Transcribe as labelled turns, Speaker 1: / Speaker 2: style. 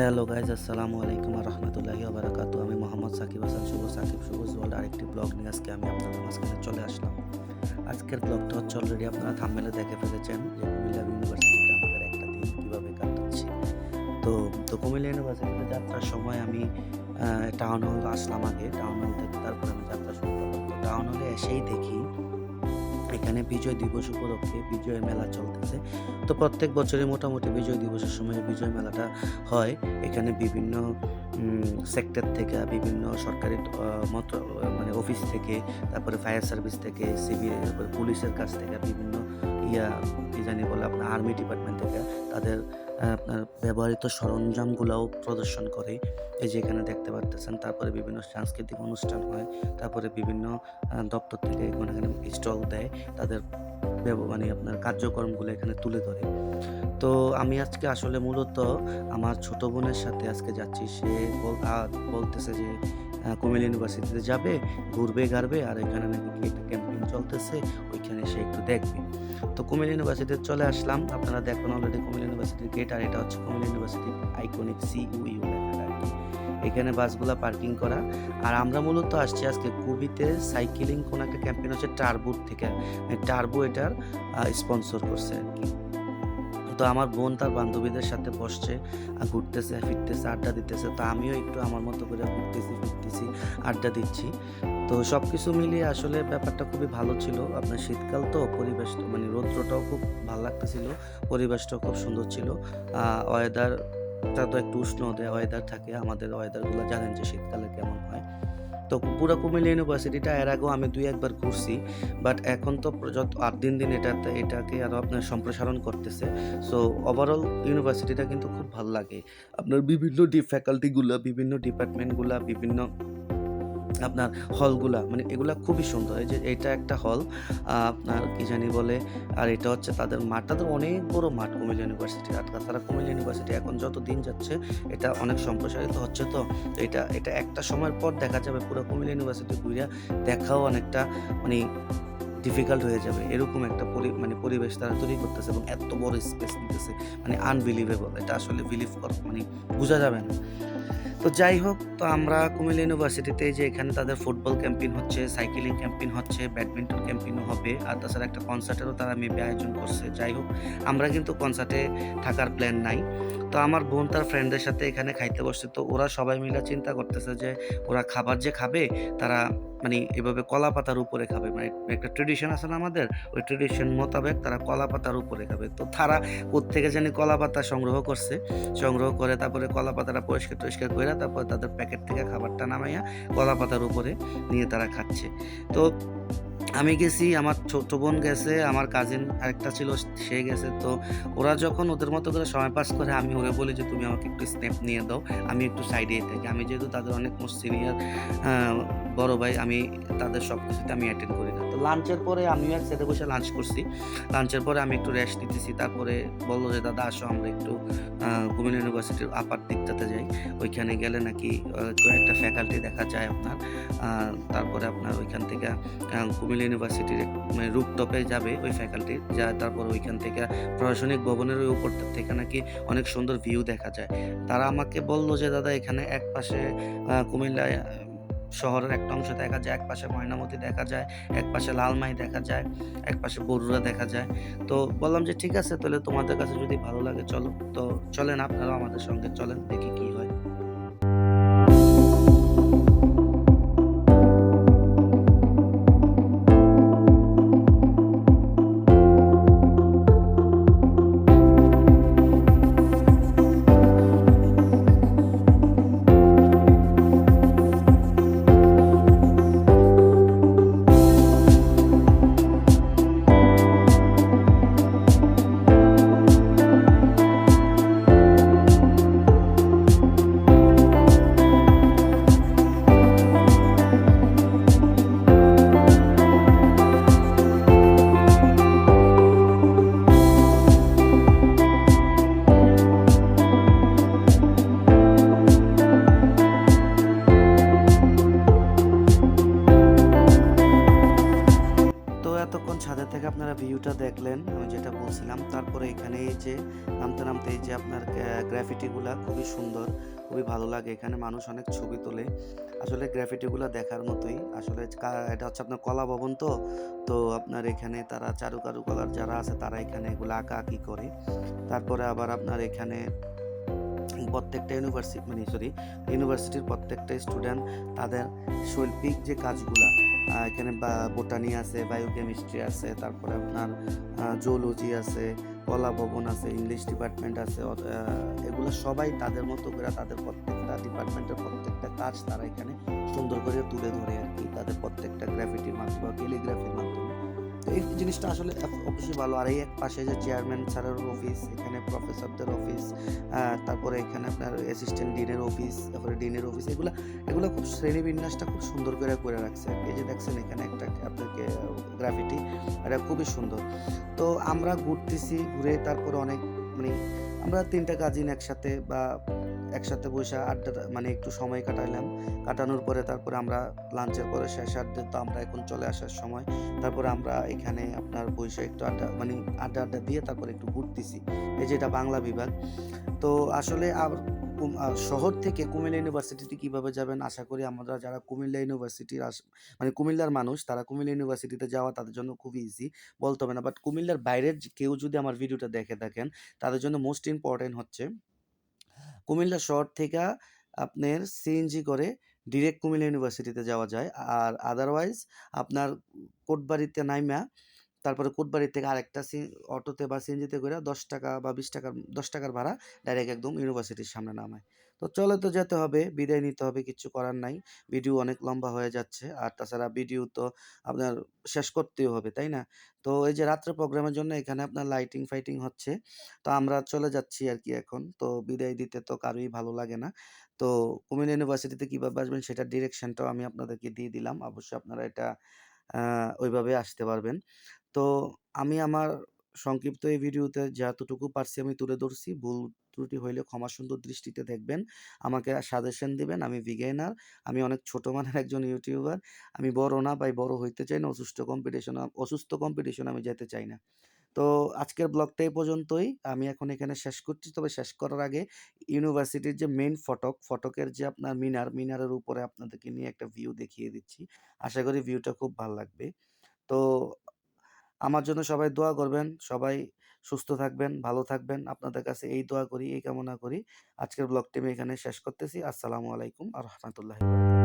Speaker 1: Hello guys, আসসালামু আলাইকুম রহমতুল্লাহি ওবারাকাতু। আমি মোহাম্মদ সাকিব হাসান শুভ, সাকিব শুভজ ওয়ার্ল্ড আরেকটি ব্লগ নিয়ে আজকে আমি আপনাদের মাঝখানে চলে আসলাম। আজকের ব্লগটা হচ্ছে অলরেডি আপনারা থাম্বনেলে দেখে ফেলেছেন যে কুমিল্লা ইউনিভার্সিটিতে আমাদের একটা দিন কীভাবে কাটাচ্ছি। তো তো কুমিল্লা ইউনিভার্সিটিতে যাত্রার সময় আমি টাউন হল আসলাম আগে। টাউন হল থেকে তারপর আমি যাত্রা শুরু করলাম। তো টাউন হলে এসেই দেখি এখানে বিজয় দিবস উপলক্ষে বিজয় মেলা চলতেছে। তো প্রত্যেক বছরই মোটামুটি বিজয় দিবসের সময় বিজয় মেলাটা হয়। এখানে বিভিন্ন সেক্টর থেকে, বিভিন্ন সরকারি মানে অফিস থেকে, তারপরে ফায়ার সার্ভিস থেকে, সিভিল, তারপরে পুলিশের কাছ থেকে, বিভিন্ন কি জানি বলে আপনার আর্মি ডিপার্টমেন্ট থেকে তাদের আপনার ব্যবহৃত সরঞ্জামগুলাও প্রদর্শন করে। এই যে এখানে দেখতে পারতেছেন। তারপরে বিভিন্ন সাংস্কৃতিক অনুষ্ঠান হয়। তারপরে বিভিন্ন দপ্তর থেকে এখানে স্টল দেয়। তাদের মানে আপনার কার্যক্রমগুলো এখানে তুলে ধরে। তো আমি আজকে আসলে মূলত আমার ছোট বোনের সাথে আজকে যাচ্ছি। সে বলতেছে যে কুমিল্লা ইউনিভার্সিটিতে যাবে, ঘুরবে ঘাড়বে, আর এখানে নাকি কি একটা ক্যাম্পেইন চলতেছে, ওইখানে সে একটু দেখবে। তো কুমিল্লা ইউনিভার্সিটিতে চলে আসলাম। আপনারা দেখুন অলরেডি কুমিল্লা ইউনিভার্সিটির গেট, আর এটা হচ্ছে কুমিল্লা ইউনিভার্সিটির আইকনিক CUU লেখাটা আর কি। এখানে বাসগুলা পার্কিং করা। আর আমরা মূলত আসছি আজকে কুবিতে সাইকেলিং কোন একটা ক্যাম্পেইন হচ্ছে টার্বোর থেকে। টার্বো এটার স্পন্সর করছে আর কি। তো আমার বোন তার বান্ধবীদের সাথে বসছে, ঘুরতেছে ফিরতেছে, আড্ডা দিতেছে। তো আমিও একটু আমার মতো করে ঘুরতেছি ফিরতেছি, আড্ডা দিচ্ছি। তো সব কিছু মিলিয়ে আসলে ব্যাপারটা খুবই ভালো ছিল। আপনার শীতকাল তো, পরিবেশ মানে রৌদ্রটাও খুব ভালো লাগতেছিল, পরিবেশটাও খুব সুন্দর ছিল। ওয়েদারটা তো একটু উষ্ণ ওয়েদার থাকে। আমাদের ওয়েদারগুলো জানেন যে শীতকালে কেমন হয়। তো পুরা কুমিল্লা ইউনিভার্সিটিটা এর আগেও আমি ২-১ বার ঘুরছি। বাট এখন তো যত আর দিন এটাকে আরো আপনার সম্প্রসারণ করতেছে। সো ওভারঅল ইউনিভার্সিটিটা কিন্তু খুব ভাল লাগে। আপনার বিভিন্ন ফ্যাকাল্টিগুলা, বিভিন্ন ডিপার্টমেন্টগুলা, বিভিন্ন আপনার হলগুলা, মানে এগুলা খুবই সুন্দর। এই যে এটা একটা হল, আপনার কি জানি বলে, আর এটা হচ্ছে তাদের মাঠ। তাদের অনেক বড় মাঠ কুমিল্লা ইউনিভার্সিটি। আর তাছাড়া কুমিল্লা ইউনিভার্সিটি এখন যত দিন যাচ্ছে এটা অনেক সম্প্রসারিত হচ্ছে। তো এটা একটা সময়ের পর দেখা যাবে পুরো কুমিল্লা ইউনিভার্সিটি ঘুরে দেখাও অনেকটা মানে ডিফিকাল্ট হয়ে যাবে। এরকম একটা পরিবেশ তারা তৈরি করতেছে এবং এত বড় স্পেস নিতেছে, মানে আনবিলিভেবল। এটা আসলে মানে বোঝা যাবে না। তো যাই হোক, তো আমরা কুমিল্লা ইউনিভার্সিটিতে যে এখানে তাদের ফুটবল ক্যাম্পেইন হচ্ছে, সাইকেলিং ক্যাম্পেইন হচ্ছে, ব্যাডমিন্টন ক্যাম্পেইনও হবে, আর তাছাড়া একটা কনসার্টেরও তারা মেবি আয়োজন করছে। যাই হোক, আমরা কিন্তু কনসার্টে থাকার প্ল্যান নাই। তো আমার বোন তার ফ্রেন্ডদের সাথে এখানে খাইতে বসছে। তো ওরা সবাই মিলে চিন্তা করতেছে যে ওরা খাবার যে খাবে তারা মানে এভাবে কলা পাতার উপরে খাবে। মানে একটা ট্রেডিশন আছে না আমাদের, ওই ট্রেডিশন মোতাবেক তারা কলা পাতার উপরে খাবে। তো তারা কোত্থেকে জানি কলা পাতা সংগ্রহ করছে, সংগ্রহ করে তারপরে কলা পাতাটা পরিষ্কার করে তারপরে তাদের প্যাকেট থেকে খাবারটা নামাইয়া কলা পাতার উপরে নিয়ে তারা খাচ্ছে। তো আমি গেছি, আমার ছোট বোন গেছে, আমার কাজিন আরেকটা ছিল সে গেছে। তো ওরা যখন ওদের মতো করে সময় পাস করে, আমি ওরে বলি যে তুমি আমাকে একটু স্ন্যাপ নিয়ে দাও, আমি একটু সাইডেই থাকি। আমি যেহেতু তাদের অনেক মোস্ট সিনিয়র বড় ভাই, আমি তাদের সব কিছুতে আমি অ্যাটেন্ড করি না। তো লাঞ্চের পরে আমিও এক সাথে বসে লাঞ্চ করছি। লাঞ্চের পরে আমি একটু রেস্ট নিতেছি। তারপরে বললো যে দাদা আসো আমরা একটু কুমিল্লা ইউনিভার্সিটির আপার দিকটাতে যাই। ওইখানে গেলে নাকি কয়েকটা ফ্যাকাল্টি দেখা যায় আপনার। তারপরে আপনার ওইখান থেকে কুমিল্লা ইউনিভার্সিটির মানে রুপটপে যাবে ওই ফ্যাকাল্টি, তারপর ওইখান থেকে প্রশাসনিক ভবনের ওই উপর থেকে নাকি অনেক সুন্দর ভিউ দেখা যায়। তারা আমাকে বলল যে দাদা এখানে এক পাশে কুমিল্লা শহরের একটা অংশ দেখা যায়, এক পাশে ময়নামতি দেখা যায়, এক পাশে লালমাই দেখা যায়, এক পাশে বরুড়া দেখা যায়। তো বললাম যে ঠিক আছে, তাহলে তোমাদের কাছে যদি ভালো লাগে চলো। তো চলেন, আপনারাও আমাদের সঙ্গে চলেন, দেখি কি হয়। নিচে নামতে এই যে আপনার গ্রাফিটিগুলা খুবই সুন্দর, খুবই ভালো লাগে। এখানে মানুষ অনেক ছবি তোলে। আসলে গ্রাফিটিগুলা দেখার মতোই। আসলে এটা হচ্ছে আপনার কলা ভবন তো। তো আপনার এখানে তারা কারুকলার যারা আছে তারা এখানে এগুলো আঁকাআঁকি করে। তারপরে আবার আপনার এখানে প্রত্যেকটা ইউনিভার্সিটির প্রত্যেকটা স্টুডেন্ট তাদের শৈল্পিক যে কাজগুলা, এখানে বোটানি আছে, বায়োকেমিস্ট্রি আছে, তারপরে আপনার জুওলজি আছে, কলা ভবন আছে, ইংলিশ ডিপার্টমেন্ট আছে, এগুলো সবাই তাদের মতো করে তাদের প্রত্যেকটা ডিপার্টমেন্টের প্রত্যেকটা কাজ তারা এখানে সুন্দর করে তুলে ধরে আর কি, তাদের প্রত্যেকটা গ্রাফিটির মাধ্যমে, ক্যালিগ্রাফির মাধ্যমে। তো এই জিনিসটা আসলে অবশ্যই ভালো। আর এই এক পাশে যে চেয়ারম্যান স্যারের অফিস, এখানে প্রফেসরদের অফিস, তারপরে এখানে আপনার অ্যাসিস্ট্যান্ট ডিনের অফিস, তারপরে ডিনের অফিস, এগুলো খুব শ্রেণীবিন্যাসটা খুব সুন্দর করে রাখছে। এই যে দেখছেন এখানে একটা আপনাকে গ্রাফিটি, এটা খুবই সুন্দর। তো আমরা ঘুরে তারপরে অনেক মানে আমরা ৩টা কাজিন একসাথে বইসা আড্ডা মানে একটু সময় কাটাইলাম। কাটানোর পরে তারপরে আমরা লাঞ্চের পরে শেষ আড্ডা, তো আমরা এখন চলে আসার সময়। তারপরে আমরা এখানে আপনার বইসা একটু আড্ডা দিয়ে তারপরে একটু ঘুরতেছি। এই যে এটা বাংলা বিভাগ। তো আসলে শহর থেকে কুমিল্লা ইউনিভার্সিটিতে কিভাবে যাবেন? আশা করি আমরা যারা কুমিল্লা ইউনিভার্সিটির মানে কুমিল্লার মানুষ, তারা কুমিল্লা ইউনিভার্সিটিতে যাওয়া তাদের জন্য খুবই ইজি, বলতে হবে না। বাট কুমিল্লার বাইরের কেউ যদি আমার ভিডিওটা দেখে থাকেন, তাদের জন্য মোস্ট ইম্পর্টেন্ট হচ্ছে কুমিল্লা শহর থেকে আপনার সিএনজি করে ডিরেক্ট কুমিল্লা ইউনিভার্সিটিতে যাওয়া যায়। আর আদারওয়াইজ আপনার কোটবাড়িতে নাইমা তারপরে কোটবাড়ি থেকে আরেকটা অটোতে বা সিএনজিতে করে ৳১০ বা ৳২০, ৳১০ ভাড়া ডাইরেক্ট একদম ইউনিভার্সিটির সামনে নামায়। তো চলে তো যেতে হবে, বিদায় নিতে হবে, কিচ্ছু করার নাই। ভিডিও অনেক লম্বা হয়ে যাচ্ছে। আর তাছাড়া ভিডিও তো আপনার শেষ করতেই হবে, তাই না? তো এই যে রাত্রে প্রোগ্রামের জন্য এখানে আপনার লাইটিং ফাইটিং হচ্ছে। তো আমরা চলে যাচ্ছি আরকি এখন। তো বিদায় দিতে তো কারোই ভালো লাগে না। তো কুমিল্লা ইউনিভার্সিটিতে কিভাবে আসবেন সেটার ডিরেকশনটাও আমি আপনাদেরকে দিয়ে দিলাম। অবশ্যই আপনারা এটা ওইভাবে আসতে পারবেন। তো আমি আমার সংক্ষিপ্ত এই ভিডিওতে যতটুকু পারছি আমি তুলে ধরছি। ভুল ত্রুটি হইলে ক্ষমা সুন্দর দৃষ্টিতে দেখবেন। আমাকে সাজেশন দিবেন। আমি বিগিনার। আমি অনেক ছোট মানের একজন ইউটিউবার। আমি বড় না ভাই, বড় হইতে চাই না। অসুস্থ কম্পিটিশনে আমি যেতে চাই না। তো আজকের ব্লগটা এই পর্যন্তই। আমি এখন এখানে শেষ করছি। তবে শেষ করার আগে ইউনিভার্সিটির যে মেইন ফটকের যে আপনার মিনারের উপরে আপনাদেরকে নিয়ে একটা ভিউ দেখিয়ে দিচ্ছি। আশা করি ভিউটা খুব ভাল লাগবে। তো আমার জন্য সবাই দোয়া করবেন। সবাই সুস্থ থাকবেন, ভালো থাকবেন। আপনাদের কাছে এই দোয়া করি, এই কামনা করি। আজকের ব্লগটি আমি এখানে শেষ করতেছি। আসসালামু আলাইকুম ওয়া রাহমাতুল্লাহি ওয়া বারাকাতুহু।